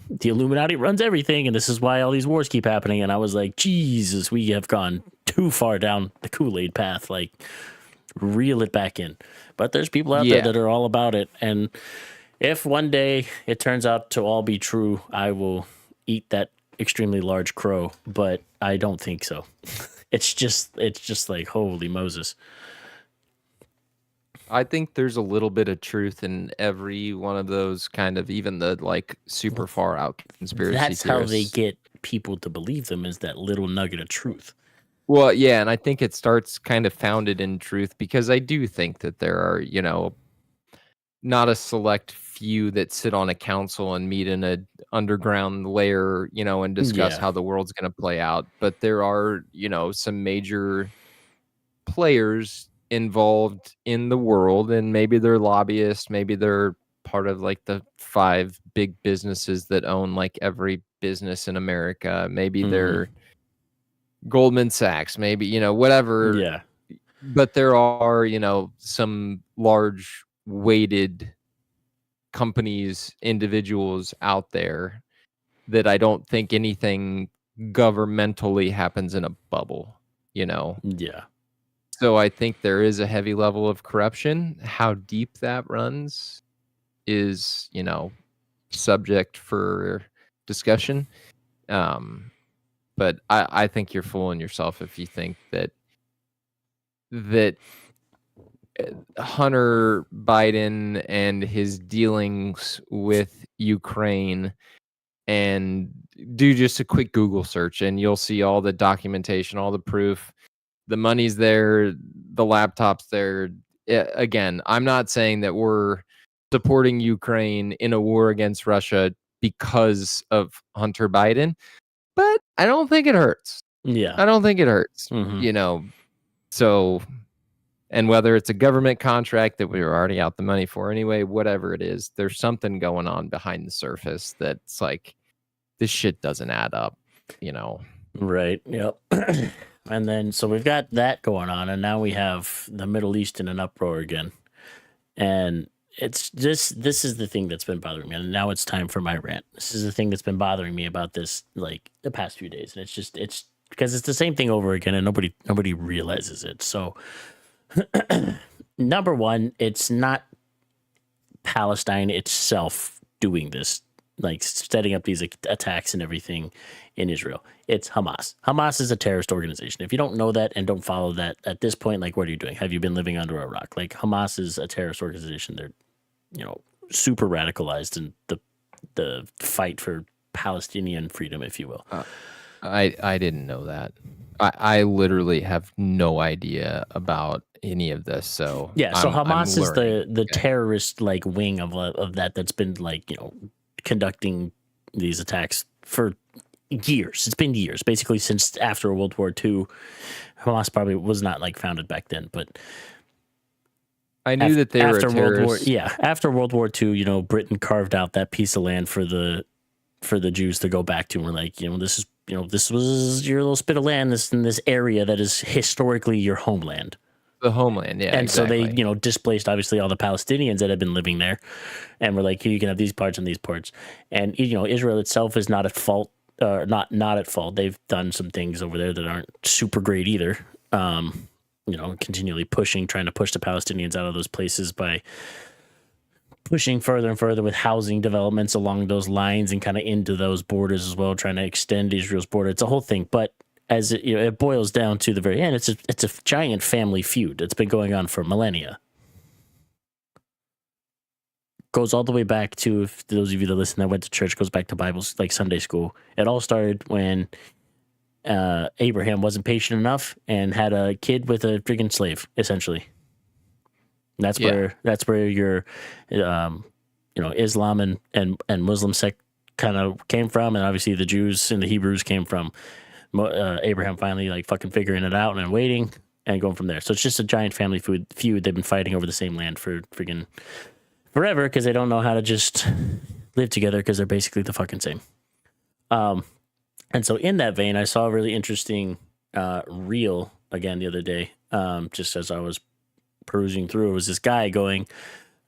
the Illuminati runs everything, and this is why all these wars keep happening. And I was like, Jesus, we have gone too far down the Kool-Aid path. Like, reel it back in. But there's people out there that are all about it. And if one day it turns out to all be true, I will eat that extremely large crow. But I don't think so. It's just like, holy Moses. I think there's a little bit of truth in every one of those kind of, even the like super far out conspiracy That's theorists. how they get people to believe them, is that little nugget of truth. Well, yeah, and I think it starts kind of founded in truth, because I do think that there are, not a select few that sit on a council and meet in a underground lair, and discuss how the world's going to play out. But there are, some major players involved in the world, and maybe they're lobbyists, maybe they're part of like the 5 big businesses that own like every business in America. Maybe they're Goldman Sachs, maybe, whatever. Yeah. But there are, some large weighted companies, individuals out there that I don't think anything governmentally happens in a bubble, Yeah. So I think there is a heavy level of corruption. How deep that runs is, subject for discussion. But I think you're fooling yourself if you think that Hunter Biden and his dealings with Ukraine, and do just a quick Google search and you'll see all the documentation, all the proof. The money's there, the laptop's there. Again, I'm not saying that we're supporting Ukraine in a war against Russia because of Hunter Biden, but I don't think it hurts. Yeah. I don't think it hurts, So, and whether it's a government contract that we were already out the money for anyway, whatever it is, there's something going on behind the surface that's like, this shit doesn't add up, Right. Yep. And then, so we've got that going on, and now we have the Middle East in an uproar again. And it's just, this is the thing that's been bothering me. And now it's time for my rant. This is the thing that's been bothering me about this, like the past few days. And it's because it's the same thing over again and nobody realizes it. So number one, it's not Palestine itself doing this, like setting up these attacks and everything in Israel. It's Hamas. Hamas is a terrorist organization. If you don't know that and don't follow that at this point, like, what are you doing? Have you been living under a rock? Like, Hamas is a terrorist organization. They're, super radicalized in the fight for Palestinian freedom, if you will. I didn't know that. I literally have no idea about any of this. So yeah, so Hamas is the terrorist like wing of that's been like conducting these attacks for years. It's been years, basically since after World War II. Hamas probably was not like founded back then, but I knew that they were a terrorist. After World War II, Britain carved out that piece of land for the Jews to go back to, and we're like, this is this was your little spit of land in this area that is historically your homeland. The homeland, yeah. And exactly. So they, displaced obviously all the Palestinians that had been living there, and we're like, you can have these parts and these parts. And Israel itself is not at fault, not at fault. They've done some things over there that aren't super great either. Continually trying to push the Palestinians out of those places by pushing further and further with housing developments along those lines and kind of into those borders as well, trying to extend Israel's border. It's a whole thing, but as it boils down to the very end, it's a giant family feud that's been going on for millennia. Goes all the way back to, if those of you that listen that went to church, goes back to Bibles like Sunday school. It all started when Abraham wasn't patient enough and had a kid with a friggin' slave, essentially. That's where your Islam and Muslim sect kind of came from, and obviously the Jews and the Hebrews came from. Abraham finally like fucking figuring it out and waiting and going from there. So it's just a giant family feud. They've been fighting over the same land for friggin' forever because they don't know how to just live together because they're basically the fucking same. And so in that vein, I saw a really interesting reel again the other day, just as I was perusing through. It was this guy going,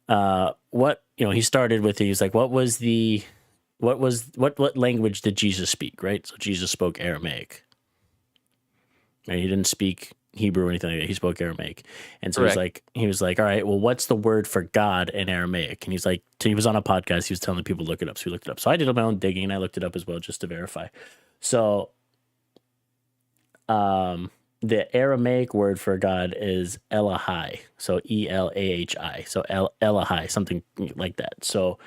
he started with, he was like, what language did Jesus speak, right? So Jesus spoke Aramaic. Right? He didn't speak Hebrew or anything like that. He spoke Aramaic. And so he was like, all right, well, what's the word for God in Aramaic? And he was on a podcast. He was telling people to look it up. So we looked it up. So I did my own digging and I looked it up as well just to verify. So the Aramaic word for God is Elahai. So Elahai. So Elahai, something like that. So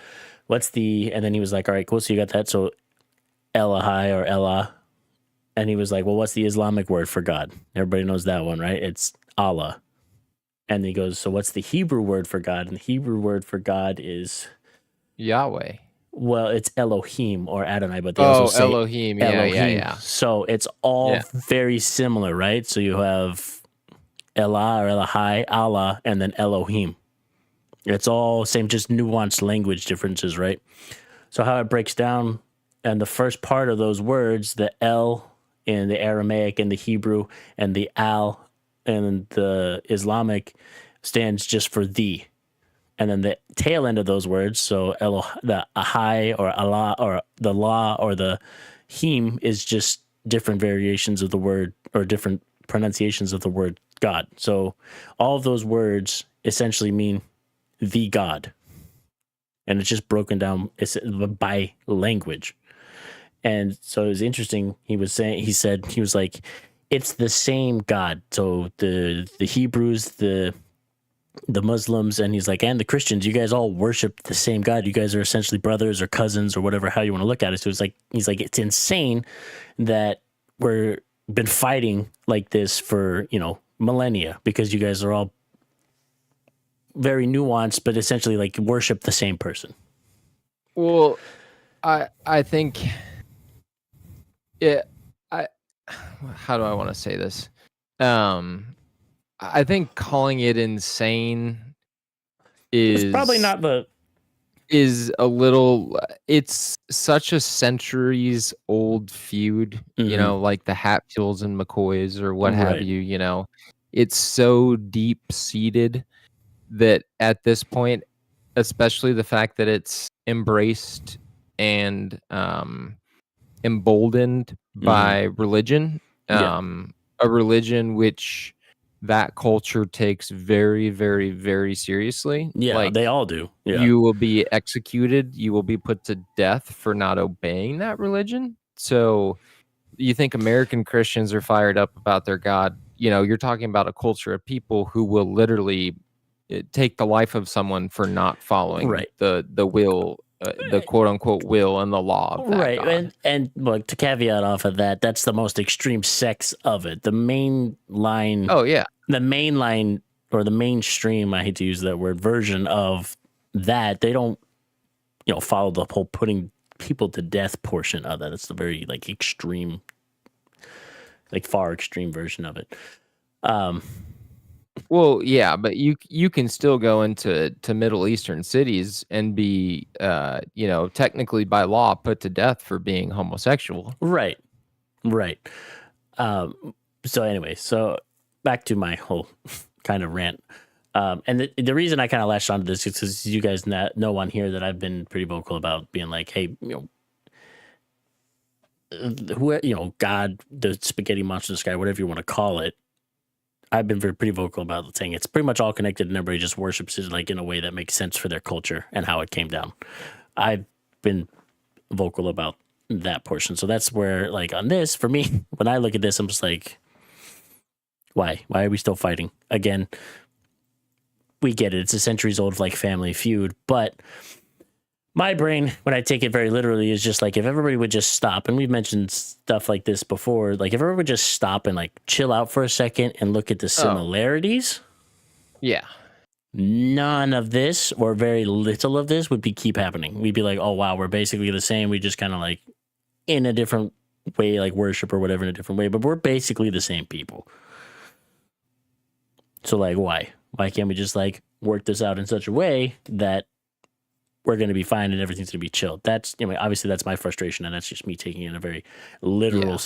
and then he was like, all right, cool. So you got that. So Elahai or Elah. And he was like, well, what's the Islamic word for God? Everybody knows that one, right? It's Allah. And he goes, so what's the Hebrew word for God? And the Hebrew word for God is Yahweh. Well, it's Elohim or Adonai, but they also say Elohim. Elohim. Yeah. So it's all very similar, right? So you have Elah or Elahai, Allah, and then Elohim. It's all same, just nuanced language differences, right? So how it breaks down, and the first part of those words, the El in the Aramaic and the Hebrew, and the Al in the Islamic, stands just for thee. And then the tail end of those words, so the Ahai or Allah or the La or the Him, is just different variations of the word or different pronunciations of the word God. So all of those words essentially mean the God. And it's just broken down by language. And so it was interesting. He was like, it's the same God. So the Hebrews, the Muslims, and he's like, and the Christians, you guys all worship the same God. You guys are essentially brothers or cousins or whatever, how you want to look at it. So it's like, he's like, it's insane that we're been fighting like this for, millennia, because you guys are all very nuanced, but essentially like worship the same person. Well, I think how do I want to say this? I think calling it insane It's probably not is a little. It's such a centuries old feud, like the Hatfields and McCoys or what have you. It's so deep seated that at this point, especially the fact that it's embraced and emboldened by religion, a religion which that culture takes very, very, very seriously. Yeah, like, they all do. Yeah. You will be executed. You will be put to death for not obeying that religion. So you think American Christians are fired up about their God. You're talking about a culture of people who will literally take the life of someone for not following the will, the quote unquote will and the law of that God. And look, to caveat off of that, that's the most extreme sects of it. The main line. Oh yeah. The main line or the mainstream, I hate to use that word, version of that, they don't, follow the whole putting people to death portion of that. It's the very like extreme, like far extreme version of it. Well, yeah, but you can still go into Middle Eastern cities and be, technically by law put to death for being homosexual. Right. So anyway, back to my whole kind of rant. And the reason I kind of latched onto this is because you guys know on here that I've been pretty vocal about being like, hey, God, the spaghetti monster in the sky, whatever you want to call it. I've been pretty vocal about saying it's pretty much all connected and everybody just worships it like in a way that makes sense for their culture and how it came down. I've been vocal about that portion. So that's where, like, on this, for me, when I look at this, I'm just like, why are we still fighting? Again, we get it. It's a centuries old, like, family feud. But my brain, when I take it very literally, is just like, if everybody would just stop, and we've mentioned stuff like this before, like if everybody would just stop and like chill out for a second and look at the similarities. Yeah. None of this or very little of this would keep happening. We'd be like, oh, wow, we're basically the same. We just kind of like in a different way, like worship or whatever in a different way, but we're basically the same people. So like, why can't we just like work this out in such a way that we're going to be fine and everything's going to be chilled? That's, obviously that's my frustration, and that's just me taking it in a very literal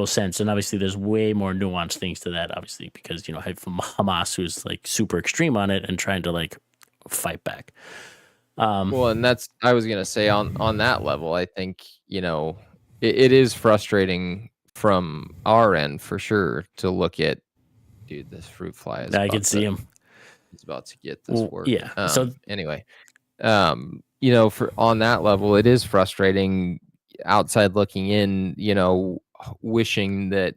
sense. And obviously there's way more nuanced things to that, obviously, because, I have Hamas who's like super extreme on it and trying to like fight back. Well, and I was going to say on that level, I think, it is frustrating from our end for sure to look at, dude, this fruit fly is I can see him. He's about to get this work. Yeah. So anyway, for on that level, it is frustrating outside looking in, wishing that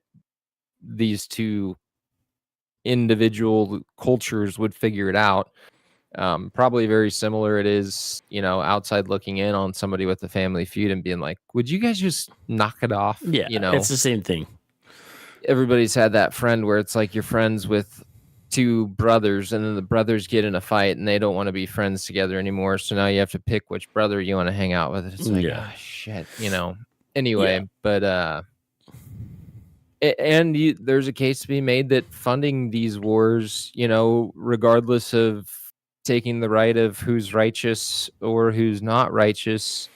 these two individual cultures would figure it out. Probably very similar it is, outside looking in on somebody with a family feud and being like, would you guys just knock it off? Yeah, it's the same thing. Everybody's had that friend where it's like you're friends with two brothers, and then the brothers get in a fight and they don't want to be friends together anymore. So now you have to pick which brother you want to hang out with. It's like, Yeah. shit, Anyway, but and there's a case to be made that funding these wars, regardless of taking the right of who's righteous or who's not righteous,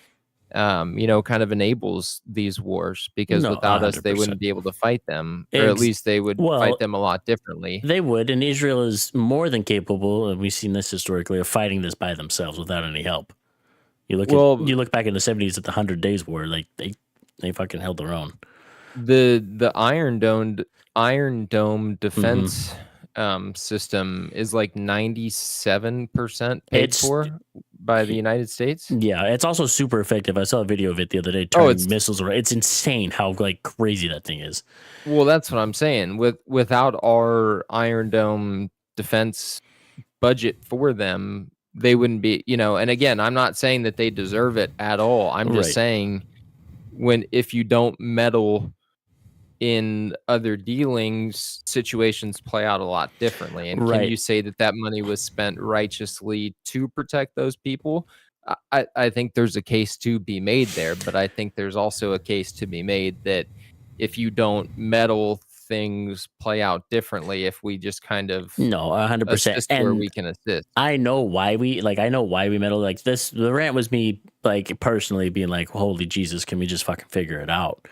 kind of enables these wars, because No, without us, they 100%. wouldn't be able to fight them, or at least they would fight them a lot differently. They would, and Israel is more than capable, and we've seen this historically, of fighting this by themselves without any help. You look back in the 70s at the 100 Days War, like they fucking held their own. The Iron Dome defense system is like 97% paid for by the United States. Yeah, it's also super effective. I saw a video of it the other day turning missiles around. It's insane how crazy that thing is. Well, that's what I'm saying. Without our Iron Dome defense budget for them, they wouldn't be, and again, I'm not saying that they deserve it at all. I'm just saying if you don't meddle in other dealings, situations play out a lot differently. And can you say that money was spent righteously to protect those people? I think there's a case to be made there, but I think there's also a case to be made that if you don't meddle, things play out differently if we just kind of 100%, and where we can assist. I know why we meddle like this. The rant was me personally being like, holy Jesus, can we just fucking figure it out?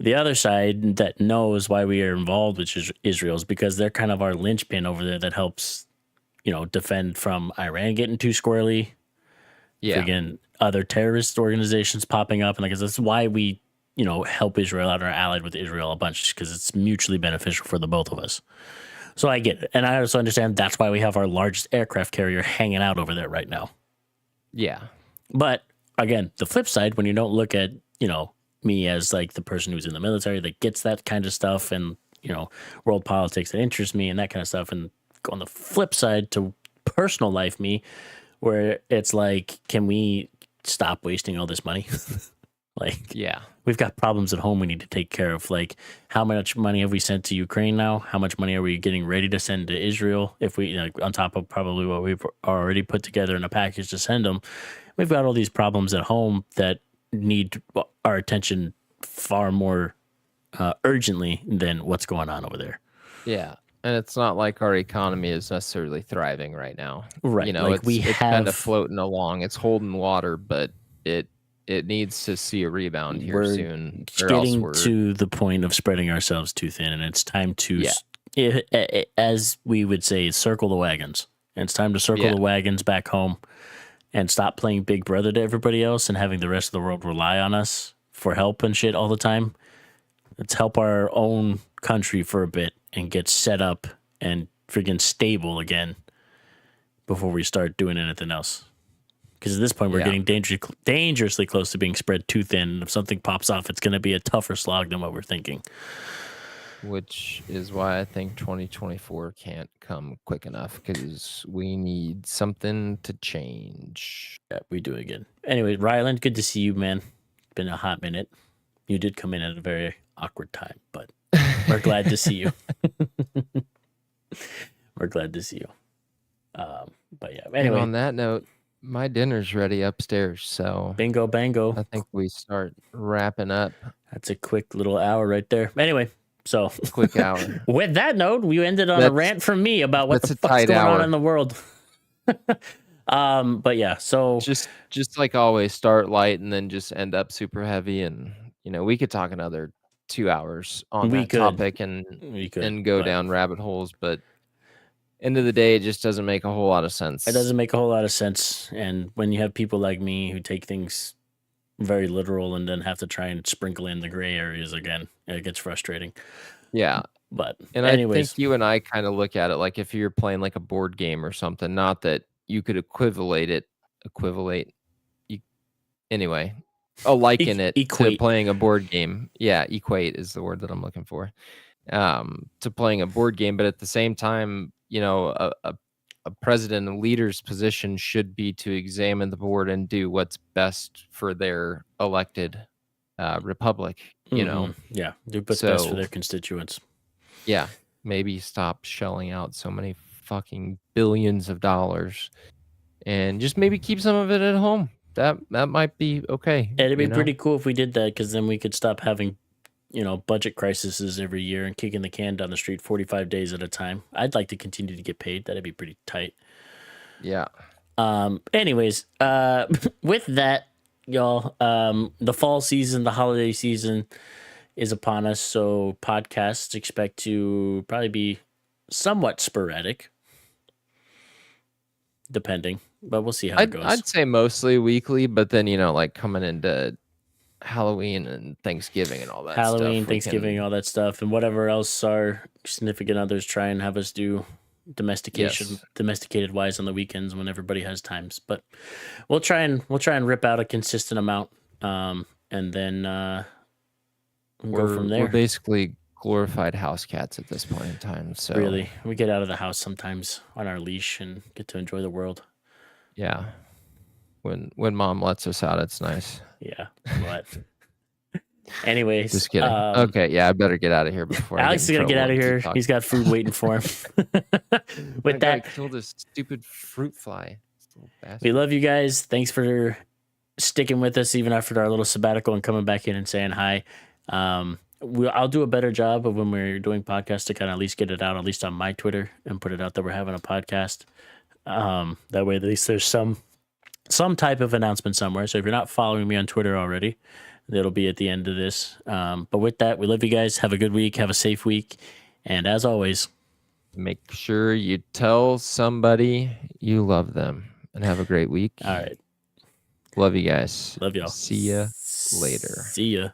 The other side that knows why we are involved with Israel is because they're kind of our linchpin over there that helps, defend from Iran getting too squirrely. Yeah. Again, other terrorist organizations popping up. And that's why we, help Israel out and are allied with Israel a bunch, because it's mutually beneficial for the both of us. So I get it. And I also understand that's why we have our largest aircraft carrier hanging out over there right now. Yeah. But again, the flip side, when you don't look at, me as the person who's in the military that gets that kind of stuff and, world politics that interests me and that kind of stuff. And on the flip side to personal life, me, where it's can we stop wasting all this money? We've got problems at home we need to take care of. How much money have we sent to Ukraine now? How much money are we getting ready to send to Israel? If we, on top of probably what we've already put together in a package to send them, we've got all these problems at home that need our attention far more urgently than what's going on over there. Yeah. And it's not like our economy is necessarily thriving right now. Right. It's kind of floating along. It's holding water, but it needs to see a rebound here soon. Getting to the point of spreading ourselves too thin, and it's time to, as we would say, circle the wagons. And it's time to circle the wagons back home and stop playing big brother to everybody else and having the rest of the world rely on us for help and shit all the time. Let's help our own country for a bit and get set up and friggin' stable again before we start doing anything else. Because at this point, we're getting dangerously close to being spread too thin. And if something pops off, it's going to be a tougher slog than what we're thinking. Which is why I think 2024 can't come quick enough, because we need something to change. Yeah, we do again. Anyway, Ryland, good to see you, man. It's been a hot minute. You did come in at a very awkward time, but we're glad to see you. We're glad to see you. But yeah, anyway. And on that note, my dinner's ready upstairs, so bingo bango. I think we start wrapping up. That's a quick little hour right there. Anyway, so quick hour. With that note, we ended on a rant from me about what the fuck's going on in the world. But yeah, so just like always, start light and then just end up super heavy, and we could talk another 2 hours on that topic and go down rabbit holes, but end of the day, it just doesn't make a whole lot of sense. It doesn't make a whole lot of sense. And when you have people like me who take things very literal and then have to try and sprinkle in the gray areas again, it gets frustrating. Yeah. But anyways, I think you and I kind of look at it like if you're playing like a board game or something, not that you could liken it to playing a board game. Yeah, equate is the word that I'm looking for. To playing a board game, but at the same time, a president and leader's position should be to examine the board and do what's best for their elected republic. Yeah, do what's best for their constituents. Yeah, maybe stop shelling out so many fucking billions of dollars and just maybe keep some of it at home. That might be okay. It'd be pretty cool if we did that, because then we could stop having, budget crises every year and kicking the can down the street 45 days at a time. I'd like to continue to get paid. That'd be pretty tight. Yeah. Anyways, with that, y'all, the fall season, the holiday season is upon us, so podcasts expect to probably be somewhat sporadic, depending, but we'll see how it goes. I'd say mostly weekly, but then like coming into Halloween and Thanksgiving and all that Halloween, stuff. Thanksgiving, all that stuff, and whatever else our significant others try and have us do domesticated wise on the weekends when everybody has times. But we'll try and rip out a consistent amount, and then go from there. We're basically glorified house cats at this point in time. So really, we get out of the house sometimes on our leash and get to enjoy the world. Yeah. When mom lets us out, it's nice. Yeah. But anyways, just kidding. Okay, yeah, I better get out of here before Alex is gonna get out of here. He's got food waiting for him. With that, kill this stupid fruit fly. We love you guys. Thanks for sticking with us even after our little sabbatical and coming back in and saying hi. I'll do a better job of when we're doing podcasts to kind of at least get it out, at least on my Twitter, and put it out that we're having a podcast. That way, at least there's some type of announcement somewhere. So if you're not following me on Twitter already, that'll be at the end of this. But with that, we love you guys. Have a good week. Have a safe week. And as always, make sure you tell somebody you love them, and have a great week. All right. Love you guys. Love y'all. See ya later. See ya.